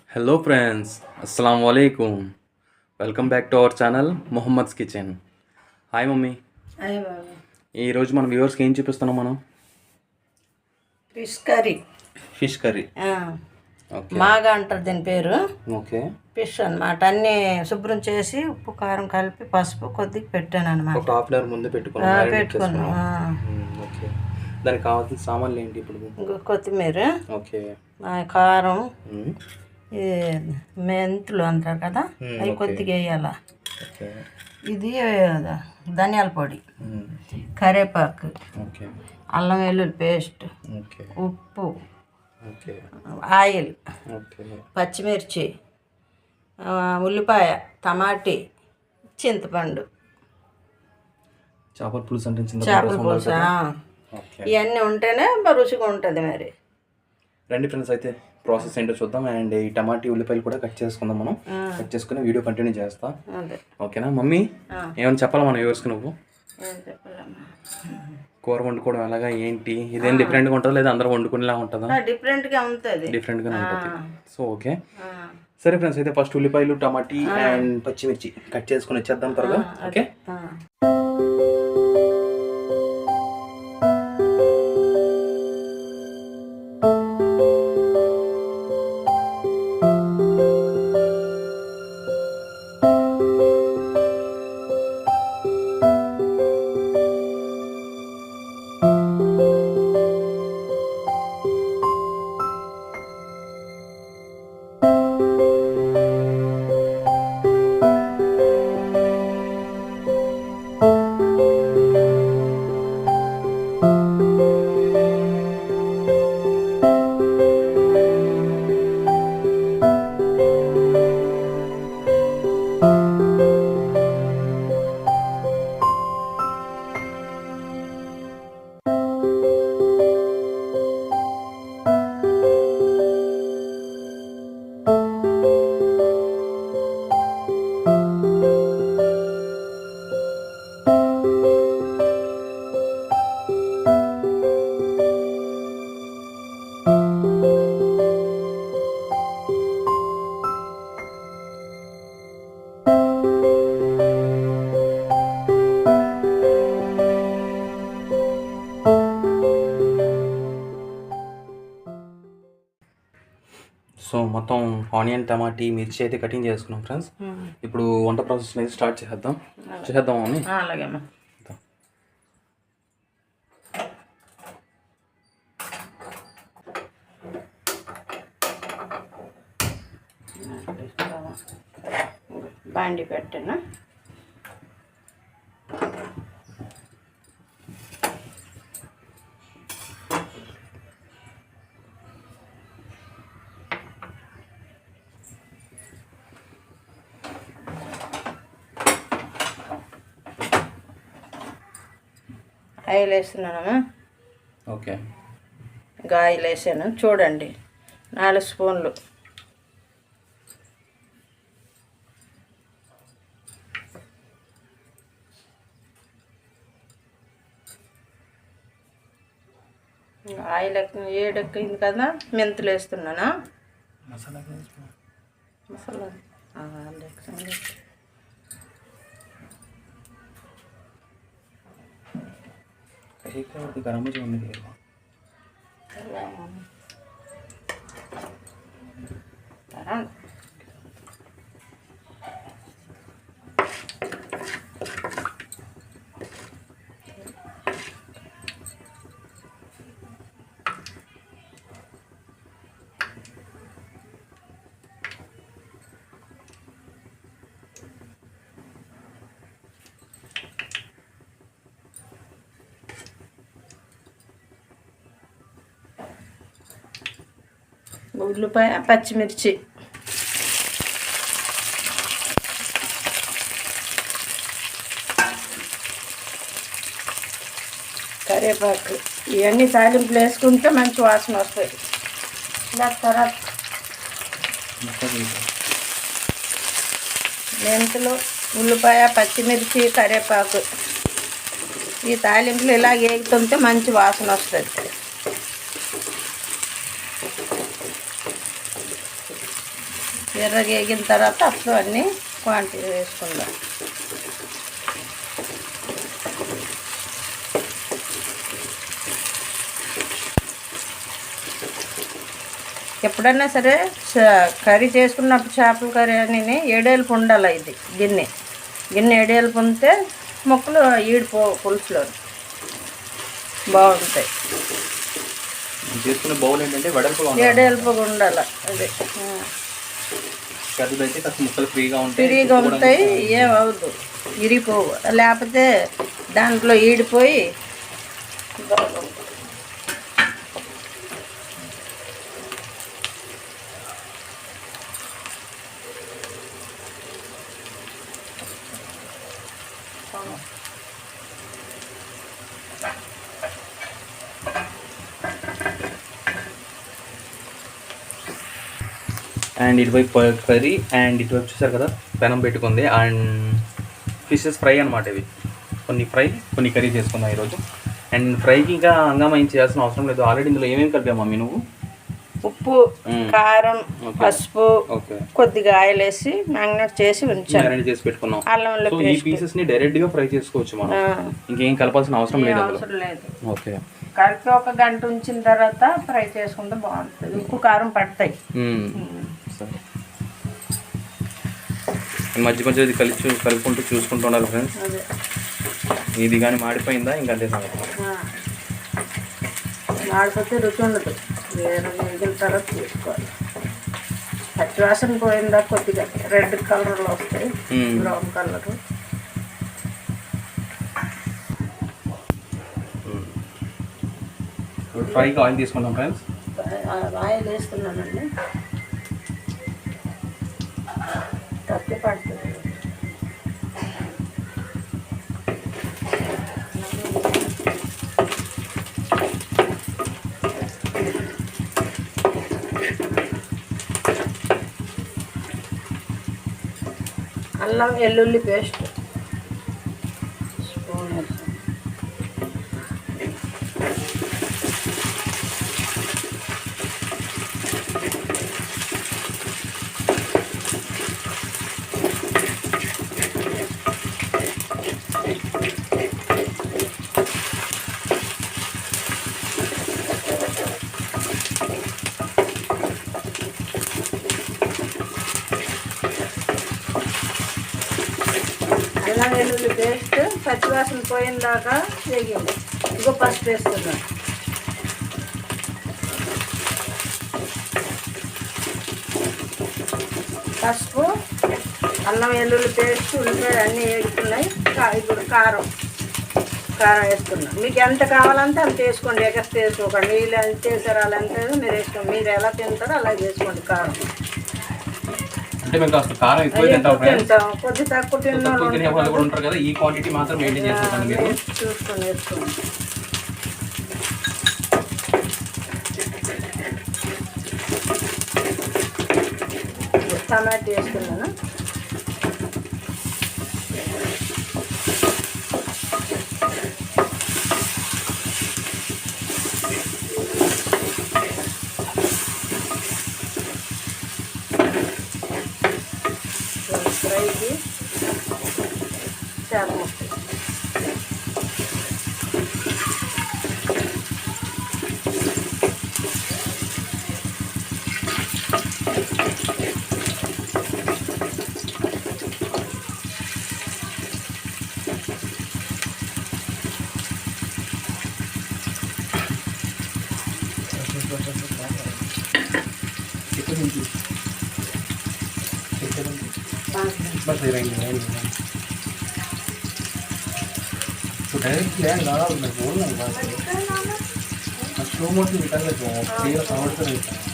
Hello friends, అస్సలం వాలేకుమ్. Welcome back to our channel Mohammed's kitchen. Hi mummy. అయ్య బాబు ఈరోజు మన వ్యూవర్స్కి ఏం చూపిస్తున్నాం మనం? Fish curry. Fish curry. Okay మాగా అంటారు దీని పేరు. ఓకే. ఫిష్ అన్నమాట. అన్నీ శుభ్రం చేసి ఉప్పు కారం కలిపి పసుపు కొద్దిగా పెట్టాను అనమాట. ఒక హాఫ్ అన్ అవర్ ముందు పెట్టుకున్నాం. ఓకే. దానికి కావాల్సిన సామాన్లు ఏంటి ఇప్పుడు? ఇంకో కొత్తిమీర, ఓకే, కారం, మ్మ్. ఈ మెంతులు అంటారు కదా, అవి ఓకే. కొద్దిగా వేయాల. ఓకే. ఇది ధనియాల పొడి, మ్మ్. కరివేపాకు, ఓకే. అల్లం వెల్లుల్లి పేస్ట్, ఓకే. ఉప్పు, ఓకే. Oil, okay. పచ్చిమిర్చి, ఉల్లిపాయ, టమాటీ, చింతపండు, చేపల పులుసు అంటే చేపల పులుసు. ఓకే. ఇవన్నీ ఉంటేనే రుచిగా ఉంటుంది మరి. రండి ఫ్రెండ్స్, అయితే ప్రాసెస్ ఏంటో చూద్దాం. అండ్ ఈ టమాటీ ఉల్లిపాయలు కూడా కట్ చేసుకుందాం. మనం కట్ చేసుకుని వీడియో కంటిన్యూ చేస్తా. అదే ఓకేనా మమ్మీ? ఏమైనా చెప్పాలా మన వ్యూవర్స్కి నువ్వు? ఏం చెప్పాలమ్మా, కూర వండుకోవడం ఎలాగా ఏంటి? ఇదేం డిఫరెంట్గా ఉంటుందా లేదా అందరూ వండుకునేలా ఉంటుందా? డిఫరెంట్గా ఉంటుంది. డిఫరెంట్గానే ఉంటుంది. సో ఓకే, సరే ఫ్రెండ్స్, అయితే ఫస్ట్ ఉల్లిపాయలు, టమాటీ అండ్ పచ్చిమిర్చి కట్ చేసుకుని వచ్చేద్దాం త్వరగా. ఓకే. సో మొత్తం ఆనియన్, టమాటీ, మిర్చి అయితే కటింగ్ చేసుకున్నాం ఫ్రెండ్స్. ఇప్పుడు వంట ప్రాసెస్ అనేది స్టార్ట్ చేద్దాం అని. అలాగేమ్మా. బాండి పెట్టాను. ఆయిల్ వేస్తున్నానమ్మా. ఓకే. ఆయిల్ వేసాను చూడండి, 4 స్పూన్లు. ఆయిల్ ఏడెక్కింది కదా, మెంతులు వేస్తున్నానా. మసాలా గరం మసాలా ఉల్లిపాయ, పచ్చిమిర్చి, కరివేపాకు, ఇవన్నీ తాలింపులు వేసుకుంటే మంచి వాసన వస్తుంది. తర్వాత మెంతులు, ఉల్లిపాయ, పచ్చిమిర్చి, కరివేపాకు, ఈ తాలింపులు ఇలా వేగుతుంటే మంచి వాసన వస్తుంది. ఎర్రగా వేగిన తర్వాత అప్పుడు అన్నీ క్వాంటిటీ వేసుకుందాం. ఎప్పుడన్నా సరే కర్రీ చేసుకున్నప్పుడు చేపల కర్రీ అని ఏడేలుపు ఉండాలి. ఇది గిన్నె ఏడేలుపు ఉంటే ముక్కలు ఈడిపో పులుసులో బాగుంటాయి. చేసుకునే బౌల్ ఏంటంటే ఏడేలుపుగా ఉండాలి. అదే పెద్దదైతే కాస్త ముక్కలు ఫ్రీగా ఉంటాయి. ఏమవుద్దు, ఇరిగిపోవు. లేకపోతే దాంట్లో ఈడిపోయి బాగుంటుంది. అండ్ ఇటువైపు కర్రీ అండ్ ఇటువైపు చూసారు కదా పెనం పెట్టుకుంది. అండ్ ఫిషెస్ ఫ్రై అనమాట. ఇవి కొన్ని ఫ్రై కొన్ని కర్రీ చేసుకుందాం ఈరోజు. అండ్ ఫ్రైకి ఇంకా హంగామా ఏం చేయాల్సిన అవసరం లేదు. ఆల్రెడీ ఇందులో ఏమేమి కలిపావు మమ్మీ నువ్వు? ఉప్పు, కారం, పసుపు, కొద్దిగా ఆయిల్ వేసి మ్యారినేట్ చేసి ఉంచాను. చేసి పెట్టుకున్నాం. సో ఈ పీసెస్ ని డైరెక్ట్ గా ఫ్రై చేసుకోవచ్చు మనం, ఇంకేం కలపాల్సిన అవసరం లేదు. ఓకే, కలిపి 1 గంట ఉంచిన తర్వాత ఫ్రై చేసుకుంటే బాగుంటుంది. ఉప్పు కారం పడతాయి. మధ్య మధ్య ఇది కలుపుకుంటూ చూసుకుంటూ ఉండాలి ఫ్రెండ్స్. ఇది కానీ మాడిపోయిందా ఇంకా అంతే సంగతి. మాడిపోతే రుచి ఉండదు. వేగిన తర్వాత తీసుకోవాలి. పచ్చివాసన పోయిందా కొద్దిగా రెడ్ కలర్లో వస్తాయి, బ్రౌన్ కలర్. ఫ్రైకి ఆయిల్ తీసుకుంటాం ఫ్రెండ్స్. ఆయిల్ వేస్తున్నానండి. తప్పి పడుతుంది. అల్లం వెల్లుల్లి పేస్ట్ స్పూన్ వేస్తాం. అల్లం వెల్లుల్లి పేస్ట్ పచ్చివాసన పోయిన దాకా వేగింది. ఇంకో పసుపు వేస్తున్నాను. పసుపు, అల్లం వెల్లుల్లి పేస్ట్, ఉల్లిపాయలు అన్నీ వేగుతున్నాయి. ఇప్పుడు కారం వేస్తున్నాం. మీకు ఎంత కావాలంటే అంత వేసుకోండి. ఎగస్ట్ వేసుకోకండి. వీళ్ళు ఎంత వేసారో అలా ఎంత మీరు వేసుకోండి. మీరు ఎలా తింటారో అలా చేసుకోండి. కారం అంటే మేము కాస్త కారం ఎక్కువ తింటాం. కొద్ది తక్కువ తిన్న వాళ్ళు ఉంటారు కదా, ఈ క్వాంటిటీ మాత్రం మెయింటైన్ చేసుకోండి మీరు. చూసుకొని వేసుకోండి. టమాటో వేసుకున్నాను. ఫ్రైకి చేప ముక్క बस रहेंगे तो डायरेक्ट लैंड लगा मैं बोल रहा हूँ स्लो मोशन निकल लेते हैं तेल साउंड तो रहता है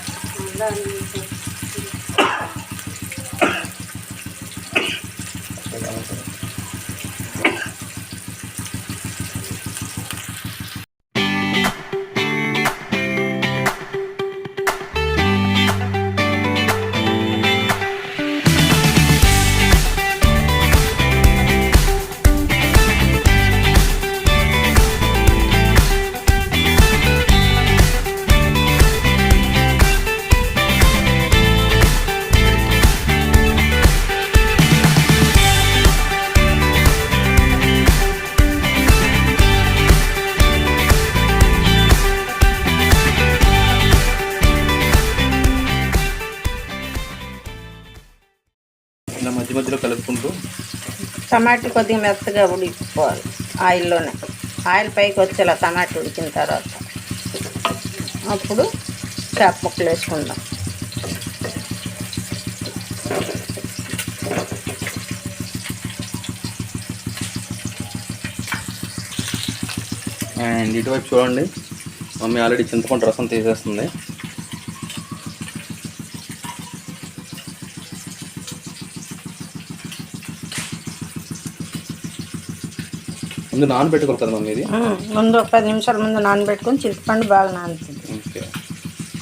టమాటా కొద్దిగా మెత్తగా ఉడికిపోవాలి ఆయిల్లోనే. ఆయిల్ పైకి వచ్చేలా టమాటా ఉడికిన తర్వాత అప్పుడు చేప ముక్కలు వేసుకుందాం. అండ్ ఇటువైపు చూడండి, మమ్మీ ఆల్రెడీ చింతపండు రసం తీసేస్తుంది. ముందు నానబెట్టుకోవాలి కదా మమ్మీ ఇది? ముందు ఒక 10 నిమిషాల ముందు నానబెట్టుకొని చింతపండు బాగా నానుతుంది. ఓకే.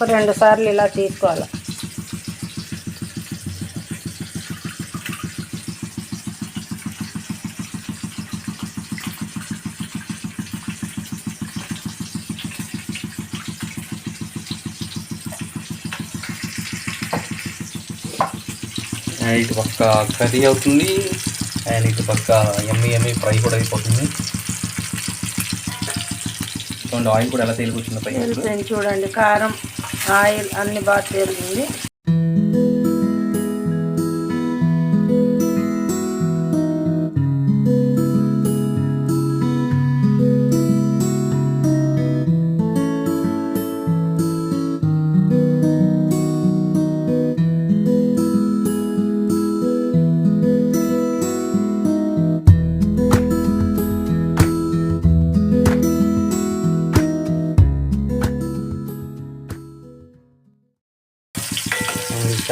ఒక 2 సార్లు ఇలా తీసుకోవాలి. ఇటు పక్క కర్రీ అవుతుంది అండ్ ఇటు పక్క ఎమ్మి ఫ్రై కూడా అయిపోతుంది. చూడండి ఆయిల్ కూడా ఎలా తేలికొచ్చింది పైకి. చూడండి కారం ఆయిల్ అన్ని బాగా తేలింది.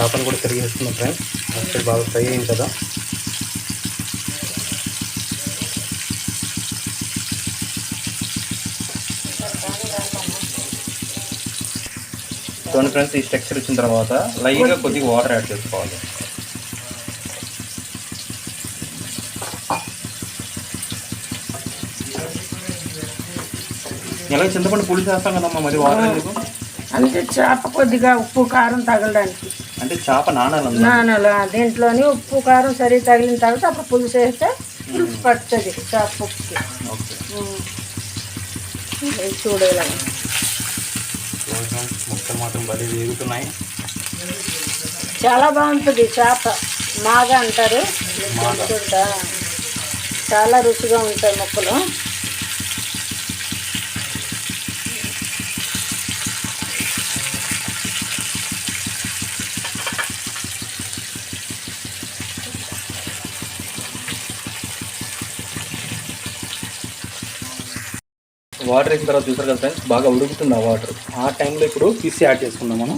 చేపను కూడా తిరిగి వేస్తున్నాం ఫ్రెండ్స్. అక్కడ బాగా ఫ్రై అయింది కదా. చూడండి ఫ్రెండ్స్, ఈ స్ట్రక్చర్ వచ్చిన తర్వాత లైట్గా కొద్దిగా వాటర్ యాడ్ చేసుకోవాలి. ఎలా చింతపండు పులుసు వేస్తాం కదమ్మా, మరి వాటర్ ఎందుకు? అంటే చేప కొద్దిగా ఉప్పు కారం తగలడానికి. అంటే చేప నానాల దీంట్లోని ఉప్పు కారం సరిగ్గా తగిలిన తర్వాత అప్పుడు పులుసు వేస్తే పులుసు పడుతుంది చేప ఉప్పుకి. చూడాలి ముక్కలు మాత్రం బలి వేగుతున్నాయి. చాలా బాగుంటుంది చేప. మాగా అంటారు, చాలా రుచిగా ఉంటాయి ముక్కలు. వాటర్ వేసిన తర్వాత చూసారు కదా ఫ్రెండ్స్, బాగా ఉడుకుతుంది ఆ వాటర్. ఆ టైంలో ఇప్పుడు ఫిష్ యాడ్ చేసుకుందాం మనం.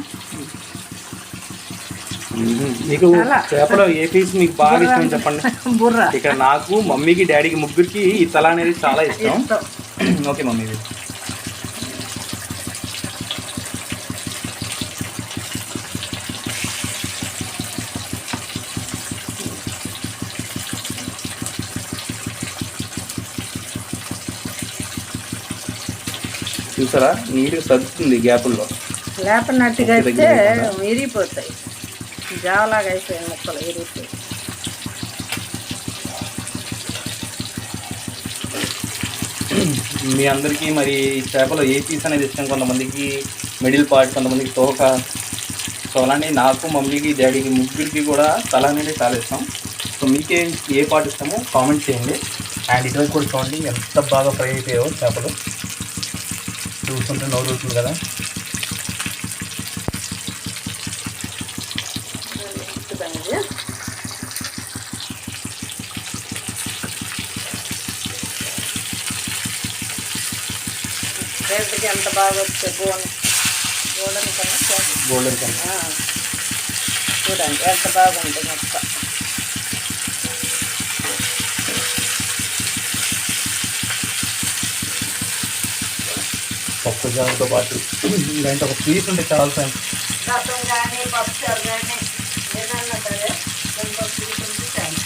మీకు చేపలో ఏ పీస్ మీకు బాగా ఇష్టం చెప్పండి. బుర్ర. ఇక్కడ నాకు, మమ్మీకి, డాడీకి ముగ్గురికి ఈ తల అనేది చాలా ఇష్టం. Okay mummy. చూసారా నీట్గా సర్దుతుంది గ్యాపుల్లో. లేపనట్టుగా అయితే విరిగిపోతాయి, జావలాగా అయిపోయాయి ముక్కలు విరిగిపోయి. మీ అందరికీ మరి చేపలో ఏ పీస్ అనేది ఇష్టం? కొంతమందికి మిడిల్ పార్ట్, కొంతమందికి తోక. సో అలానే నాకు, మమ్మీకి, డాడీకి ముగ్గురికి కూడా తల అనేది చాలా ఇష్టం. సో మీకే ఏ పార్ట్ ఇష్టమో కామెంట్ చేయండి. అండ్ ఇటువైపు కూడా చూడండి ఎంత బాగా ఫ్రై అయిపోయాయో చేపలు. చూస్తుంటే నవ్వు అవుతుంది కదా. రేపటికి ఎంత బాగా వచ్చాయి గోల్డెన్ కలర్. గోల్డెన్ కలర్ చూడండి ఎంత బాగుంటుంది మొక్క. పప్పు జాలతో పాటు ఇలాంటి ఒక పీస్ ఉంటే చాలా సార్. రసం కానీ పప్పు చారు కానీ ఏదన్నా సరే కొంచెం పీస్ ఉంటే చాలు.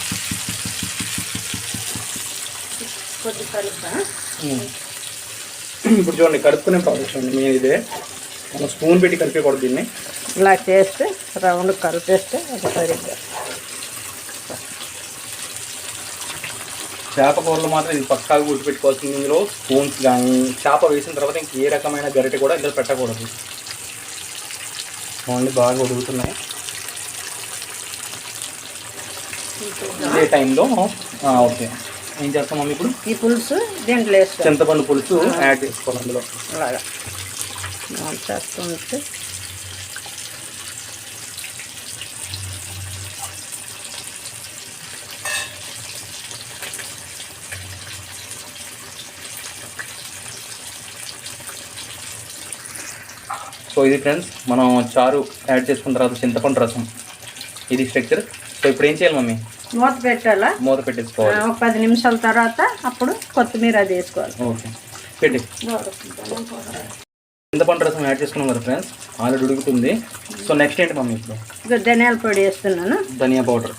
కొద్ది కలుపుతా. ఇప్పుడు చూడండి కలుపుకునే ప్రాసెస్ అండి మెయిన్ ఇదే. మనం స్పూన్ పెట్టి కలిపేకూడదు దీన్ని. ఇలా చేస్తే రౌండ్ కలిపేస్తే అది సరిగ్గా. చేప కూరలో మాత్రం ఇది పక్కాగా గుర్తుపెట్టుకోవాల్సింది. ఇందులో స్పూన్స్ కానీ చేప వేసిన తర్వాత ఇంక ఏ రకమైన గరిటె కూడా ఇందులో పెట్టకూడదు. ఓన్లీ బాగా ఉడుకుతున్నాయి. ఇదే టైంలో ఓకే ఏం చేస్తాం మమ్మీ ఇప్పుడు ఈ పులుసు దీంట్లో వేస్తాం. చింతపండు పులుసు యాడ్ చేసుకోవాలి అందులో. అలాగా చేస్తుంటే సో ఇది ఫ్రెండ్స్ మనం చారు యాడ్ చేసుకున్న తర్వాత చింతపండు రసం ఇది స్ట్రక్చర్. సో ఇప్పుడు ఏం చేయాలి మమ్మీ? మూత పెట్టాలా? మూత పెట్టేసుకోవాలి. ఒక 10 నిమిషాల తర్వాత అప్పుడు కొత్తిమీర అది వేసుకోవాలి. ఓకే పెట్టి చింతపండు రసం యాడ్ చేసుకున్నాం కదా ఫ్రెండ్స్, ఆల్రెడీ ఉడుకుతుంది. సో నెక్స్ట్ ఏంటి మమ్మీ? ఇప్పుడు ధనియాల పొడి వేస్తున్నాను. ధనియా పౌడర్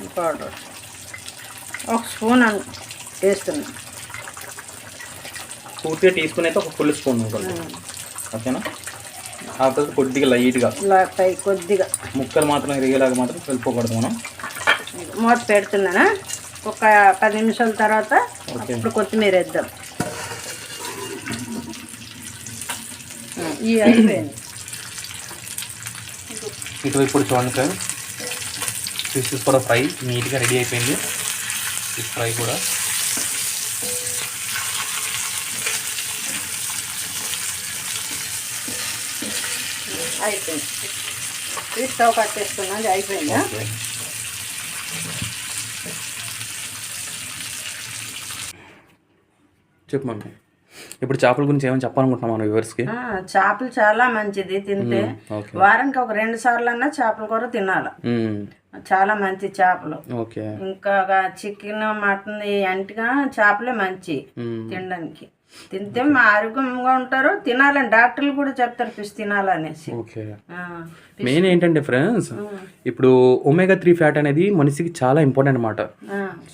ఒక స్పూన్ వేస్తున్నాను. పూర్తిగా టీ స్పూన్ అయితే ఒక ఫుల్ స్పూన్ ఉంటుంది. ఓకేనా? ఆ తర్వాత కొద్దిగా లైట్గా కొద్దిగా ముక్కలు మాత్రం ఎరిగేలాగా మాత్రం కలుపుకోకూడదు మనం. మూత పెడుతున్నానా? ఒక 10 నిమిషాల తర్వాత ఇప్పుడు కొత్తిమీర వేద్దాం. ఇవి అయిపోయింది. ఇటు ఇప్పుడు చూడండి సార్, ఫిషెస్ కూడా ఫ్రై నీట్గా రెడీ అయిపోయింది. ఫిష్ ఫ్రై కూడా అయిపోయింది. స్టవ్ కట్టేస్తున్నాను. అయిపోయిందా? చెప్పు మమ్మీ. ఇప్పుడు చేపల గురించి ఏమైనా చెప్పాలనుకుంటున్నాం మన వ్యూవర్స్కి? చేపలు చాలా మంచిది తింటే. వారానికి ఒక 2 సార్లు అన్నా చేపల కూర తినాలి. చాలా మంచి చేపలు. ఇంకా చికెన్ మటన్ అంటిగా చేపలే మంచి తినడానికి. తింటే మా ఆరోగ్యంగా ఉంటారు. తినాలని డాక్టర్లు కూడా చెప్తారు ఫిష్ తినాలనేసి. మెయిన్ ఏంటంటే ఫ్రెండ్స్, ఇప్పుడు ఒమేగా 3 ఫ్యాట్ అనేది మనిషికి చాలా ఇంపార్టెంట్ అనమాట.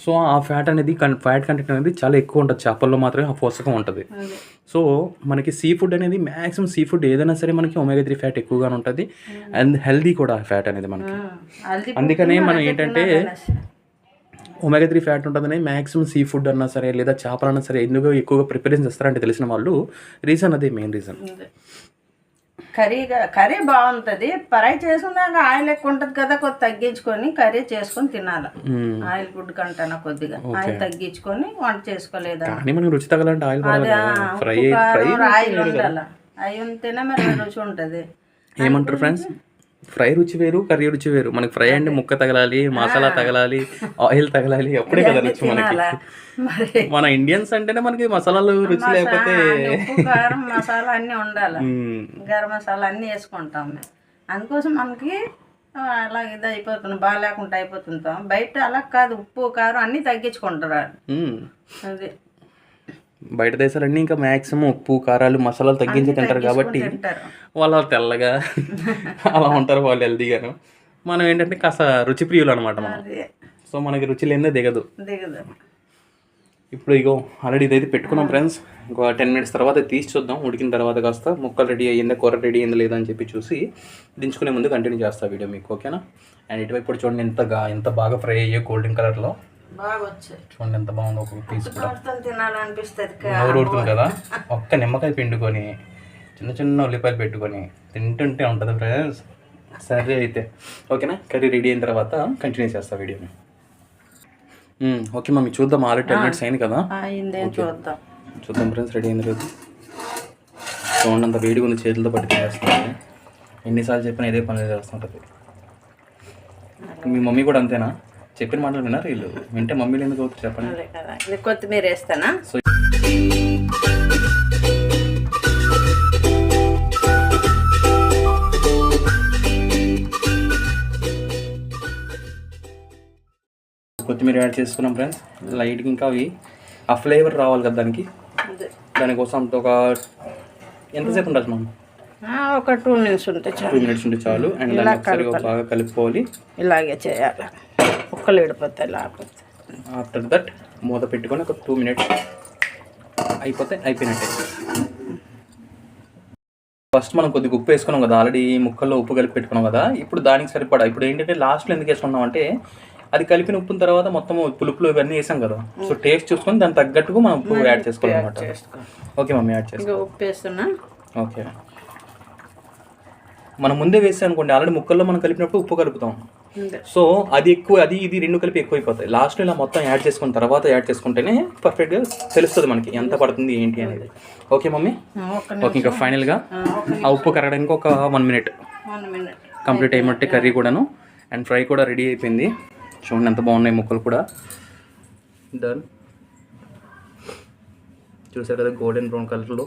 సో ఆ ఫ్యాట్ అనేది ఫ్యాట్ కంటెంట్ అనేది చాలా ఎక్కువ ఉంటుంది చేపల్లో, మాత్రమే ఆ పోషకం ఉంటుంది. సో మనకి సీ ఫుడ్ అనేది మ్యాక్సిమం సీ ఫుడ్ ఏదైనా సరే మనకి ఒమేగా 3 ఫ్యాట్ ఎక్కువగానే ఉంటుంది. అండ్ హెల్దీ కూడా ఫ్యాట్ అనేది మనకి. అందుకనే మనం ఏంటంటే ఒమేగా 3 ఫ్యాట్ ఉంటుందని మ్యాక్సిమం సీ ఫుడ్ అన్నా సరే లేదా చేపలన్నా సరే ఎందుకు ఎక్కువగా ప్రిఫరెన్స్ ఇస్తారంటే తెలిసిన వాళ్ళు రీజన్ అదే మెయిన్ రీజన్. కర్రీ బాగుంటుంది. ఫ్రై చేసుకున్నాక ఆయిల్ ఎక్కువ ఉంటుంది కదా, కొద్ది తగ్గించుకొని కర్రీ చేసుకొని తినాలి. ఆయిల్ ఫుడ్ కంటే కొద్దిగా ఆయిల్ తగ్గించుకొని వంట చేసుకోలేదా. రుచి తగలంటే ఆయిల్ ఆయిల్ ఉండాలి. అవి ఉంటేనే మరి రుచి ఉంటుంది. ఏమంటారు ఫ్రెండ్స్? ఫ్రై రుచి వేరు, కర్రీ రుచి వేరు. మనకి ఫ్రై అంటే ముక్క తగలాలి, మసాలా తగలాలి, ఆయిల్ తగలాలి, అప్పుడే కదా రుచి మనకి. మన ఇండియన్స్ అంటేనే మనకి మసాలాలు రుచి లేకపోతే కారం మసాలా అన్నీ ఉండాలి. గరం మసాలా అన్నీ వేసుకుంటాం మేము. అందుకోసం మనకి అలా ఇది అయిపోతుంది, బాగాలేకుండా అయిపోతుంటాం. బయట అలా కాదు, ఉప్పు కారం అన్నీ తగ్గించుకుంటారు. అది బయట దేశాలన్నీ ఇంకా మ్యాక్సిమం ఉప్పు కారాలు మసాలాలు తగ్గించి తింటారు కాబట్టి వాళ్ళు తెల్లగా అలా ఉంటారు, వాళ్ళు హెల్తీగాను. మనం ఏంటంటే కాస్త రుచి ప్రియులు అనమాట మనం. సో మనకి రుచి లేదే దిగదు. ఇప్పుడు ఇగో ఆల్రెడీ ఇదైతే పెట్టుకున్నాం ఫ్రెండ్స్. ఇంకో 10 మినిట్స్ తర్వాత తీసి చూద్దాం. ఉడికిన తర్వాత కాస్త ముక్కలు రెడీ అయ్యిందా, కూర రెడీ అయిందా లేదా అని చెప్పి చూసి దించుకునే ముందు కంటిన్యూ చేస్తా వీడియో మీకు. ఓకేనా? అండ్ ఇటువైపు ఇప్పుడు చూడండి ఎంత బాగా ఫ్రై అయ్యే గోల్డెన్ కలర్లో. చూడండి ఎంత బాగుందో. ఒక పీస్ కూడా నోరు ఊరుతుంది కదా. ఒక్క నిమ్మకాయ పిండుకొని చిన్న ఉల్లిపాయలు పెట్టుకొని తింటుంటే ఉంటుంది ఫ్రెండ్స్. సరే అయితే ఓకేనా? కర్రీ రెడీ అయిన తర్వాత కంటిన్యూ చేస్తా వీడియోని. ఓకే మమ్మీ, చూద్దాం. ఆల్రెడీ 10 మినిట్స్ అయింది కదా, చూద్దాం ఫ్రెండ్స్ రెడీ అయింది లేదు. చూడండి అంత వేడిగా ఉంది, చేతులతో పట్టి చేస్తుంది. ఎన్నిసార్లు చెప్పినా ఇదే పని చేస్తుంటుంది. మీ మమ్మీ కూడా అంతేనా? చెప్పిన మాటలు విన్నారు వీళ్ళు? వింటే మమ్మీలు ఎందుకు అవుతుంది చెప్పండి. కొత్తిమీర వేస్తానా? సో కొత్తిమీర యాడ్ చేసుకున్నాం ఫ్రెండ్స్. లైట్గా ఇంకా అవి ఆ ఫ్లేవర్ రావాలి కదా దానికోసం ఒక ఎంతసేపు ఉంటుంది మనం? ఒక 2 మినిట్స్ ఉంటే చాలు. 2 మినిట్స్ ఉంటే చాలు. అండ్ దాన్ని ఒకసారి బాగా కలుపుకోవాలి. ఇలాగే చేయాలి, ముక్కలు విడిపోతాయి లేకపోతే. ఆఫ్టర్ దట్ మూత పెట్టుకొని ఒక 2 మినిట్స్ అయిపోయినట్టే. ఫస్ట్ మనం కొద్దిగా ఉప్పు వేసుకున్నాం కదా, ఆల్రెడీ ముక్కల్లో ఉప్పు కలిపి పెట్టుకున్నాం కదా. ఇప్పుడు దానికి సరిపడా ఇప్పుడు ఏంటంటే లాస్ట్లో ఎందుకు వేసుకున్నాం అంటే అది కలిపిన ఉప్పున తర్వాత మొత్తం పులుపులు ఇవన్నీ వేసాం కదా. సో టేస్ట్ చూసుకొని దానికి తగ్గట్టుగా మనం ఉప్పు యాడ్ చేసుకోవాలన్నమాట. ఓకే మమ్మీ, యాడ్ చేసుకో. ఉప్పు వేస్తున్నా. ఓకే, మనం ముందే వేసాం అనుకోండి, ఆల్రెడీ ముక్కల్లో మనం కలిపినప్పుడు ఉప్పు కలుపుతాం. సో అది ఎక్కువ, అది ఇది రెండు కలిపి ఎక్కువైపోతాయి. లాస్ట్లో ఇలా మొత్తం యాడ్ చేసుకున్న తర్వాత యాడ్ చేసుకుంటేనే పర్ఫెక్ట్గా తెలుస్తుంది మనకి ఎంత పడుతుంది ఏంటి అనేది. Okay mummy, okay. ఇంకా ఫైనల్గా ఆ ఉప్పు కరగడానికి ఒక 1 minute కంప్లీట్ అయినట్టే కర్రీ కూడాను. అండ్ ఫ్రై కూడా రెడీ అయిపోయింది. చూడండి ఎంత బాగున్నాయి ముక్కలు కూడా. డన్. చూసారు కదా గోల్డెన్ బ్రౌన్ కలర్లో.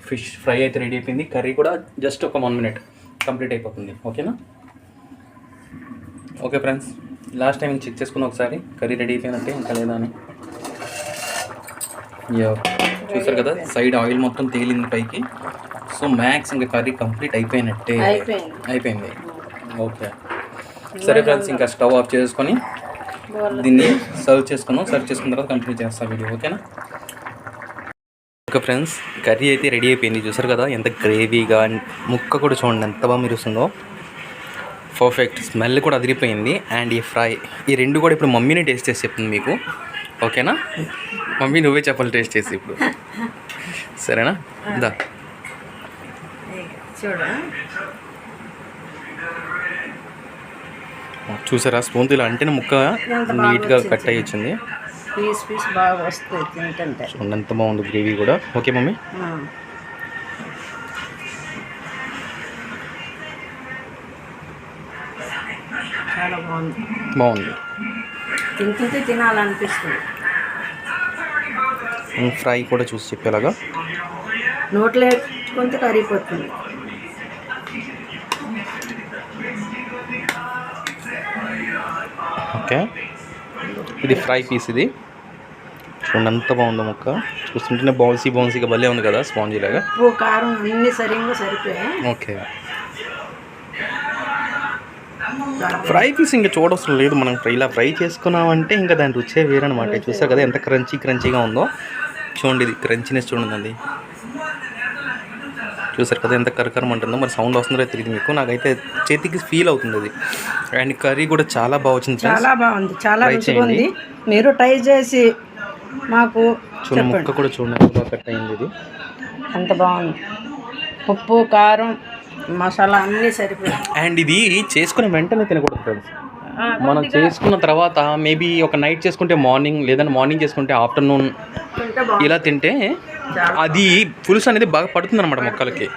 ఫిష్ ఫ్రై అయితే రెడీ అయిపోయింది. కర్రీ కూడా జస్ట్ ఒక 1 minute కంప్లీట్ అయిపోతుంది. ఓకేనా? Okay friends, last time check చేసుకున్న ఒకసారి కర్రీ రెడీ అయిపోయినట్టే ఇంకా లేదా అని. చూసారు కదా సైడ్ ఆయిల్ మొత్తం తేలింది పైకి. సో మ్యాక్స్ ఇంకా కర్రీ కంప్లీట్ అయిపోయినట్టే అయిపోయింది. ఓకే సరే ఫ్రెండ్స్, ఇంకా స్టవ్ ఆఫ్ చేసుకొని దీన్ని సర్వ్ చేసుకున్నాం. సర్వ్ చేసుకున్న తర్వాత కంటిన్యూ చేస్తాం వీడియో. ఓకేనా? ఓకే ఫ్రెండ్స్, కర్రీ అయితే రెడీ అయిపోయింది. చూసారు కదా ఎంత గ్రేవీగా, ముక్క కూడా చూడండి ఎంత బాగా మెరుస్తుందో. పర్ఫెక్ట్, స్మెల్ కూడా అదిరిపోయింది. అండ్ ఈ ఫ్రై, ఈ రెండు కూడా ఇప్పుడు మమ్మీనే టేస్ట్ చేసి చెప్తుంది మీకు. ఓకేనా? మమ్మీ నువ్వే చెప్పాలి టేస్ట్ చేసి ఇప్పుడు, సరేనా? దా చూసారా స్పూన్తో ఇలా అంటేనే ముక్క నీట్గా కట్ అయ్యి వచ్చింది. పీస్ బాగా వస్తుంది తింటుంటే. చూడండి ఎంత బాగుంది గ్రేవీ కూడా. ఓకే మమ్మీ, చాలా బాగుంది. తింటుంటే తినాలనిపిస్తుంది. ఫ్రై కూడా చూసి చెప్పేలాగా నోట్లో కొంత కరిగిపోతుంది. ఓకే, ఇది ఫ్రై పీస్. ఇది చూడండి ఎంత బాగుందో ముక్క. చూస్తుంటేనే బౌన్సీగా భలే ఉంది కదా, స్పాంజీ లాగా. ఉప్పు కారం అన్ని సరిగ్గా సరిపోయాయి. ఓకే, ఫ్రై పీస్ ఇంకా చూడవసరం లేదు. మనం ఇలా ఫ్రై చేసుకున్నామంటే ఇంకా దాని రుచే వేరనమాట. చూసారు కదా ఎంత క్రంచీగా ఉందో. చూడండి ఇది క్రంచీనెస్ చూడండి. చూసారు కదా ఎంత కరకరం అంటుందో. మరి సౌండ్ వస్తుందో తెలియదు మీకు, నాకైతే చేతికి ఫీల్ అవుతుంది అది. అండ్ కర్రీ కూడా చాలా బాగా వచ్చింది. చాలా బాగుంది, చాలా రుచిగా ఉంది. మీరు ట్రై చేసి మాకు చూడండి. ముక్క కూడా చూడండి బాగా కట్ అయింది. ఇది ఎంత బాగుంది. ఉప్పు కారం మసాలా అన్నీ సరిపోయాయి. అండ్ ఇది చేసుకునే వెంటనే తినకూడదు ఫ్రెండ్స్. మనం చేసుకున్న తర్వాత మేబీ ఒక నైట్ చేసుకుంటే మార్నింగ్, లేదంటే మార్నింగ్ చేసుకుంటే ఆఫ్టర్నూన్ ఇలా తింటే అది పులుసు అనేది బాగా పడుతుంది అనమాట ముక్కలకి.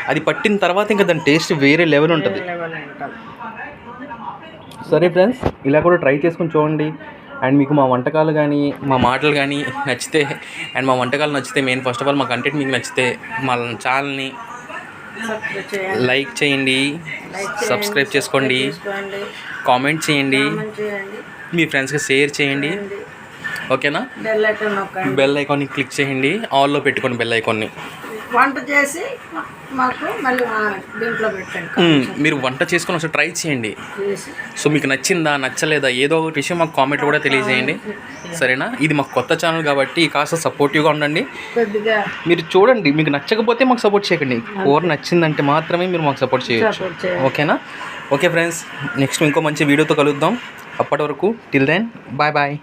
అది పట్టిన తర్వాత ఇంకా దాని టేస్ట్ వేరే లెవెల్ ఉంటుంది. సరే ఫ్రెండ్స్, ఇలా కూడా ట్రై చేసుకుని చూడండి. అండ్ మీకు మా వంటకాలు కానీ మా మాటలు కానీ నచ్చితే, అండ్ మా వంటకాలు నచ్చితే, మెయిన్ ఫస్ట్ ఆఫ్ ఆల్ మా కంటెంట్ మీకు నచ్చితే మా ఛానల్ని లైక్ చేయండి, సబ్స్క్రైబ్ చేసుకోండి, కామెంట్ చేయండి, మీ ఫ్రెండ్స్కి షేర్ చేయండి. ఓకేనా? బెల్ ఐకాన్ని క్లిక్ చేయండి, ఆల్లో పెట్టుకోండి బెల్ ఐకాన్ని. వంట చేసి మాకు మళ్ళీ దీంట్లో పెట్టండి. మీరు వంట చేసుకొని ఒకసారి ట్రై చేయండి. సో మీకు నచ్చిందా నచ్చలేదా ఏదో ఒక విషయం మాకు కామెంట్ కూడా తెలియజేయండి. సరేనా? ఇది మాకు కొత్త ఛానల్ కాబట్టి కాస్త సపోర్టివ్గా ఉండండి. మీరు చూడండి, మీకు నచ్చకపోతే మాకు సపోర్ట్ చేయకండి. కూర నచ్చిందంటే మాత్రమే మీరు మాకు సపోర్ట్ చేయొచ్చు. ఓకేనా? ఓకే ఫ్రెండ్స్, నెక్స్ట్ ఇంకో మంచి వీడియోతో కలుద్దాం. అప్పటి వరకు టిల్ దెన్ బాయ్ బాయ్.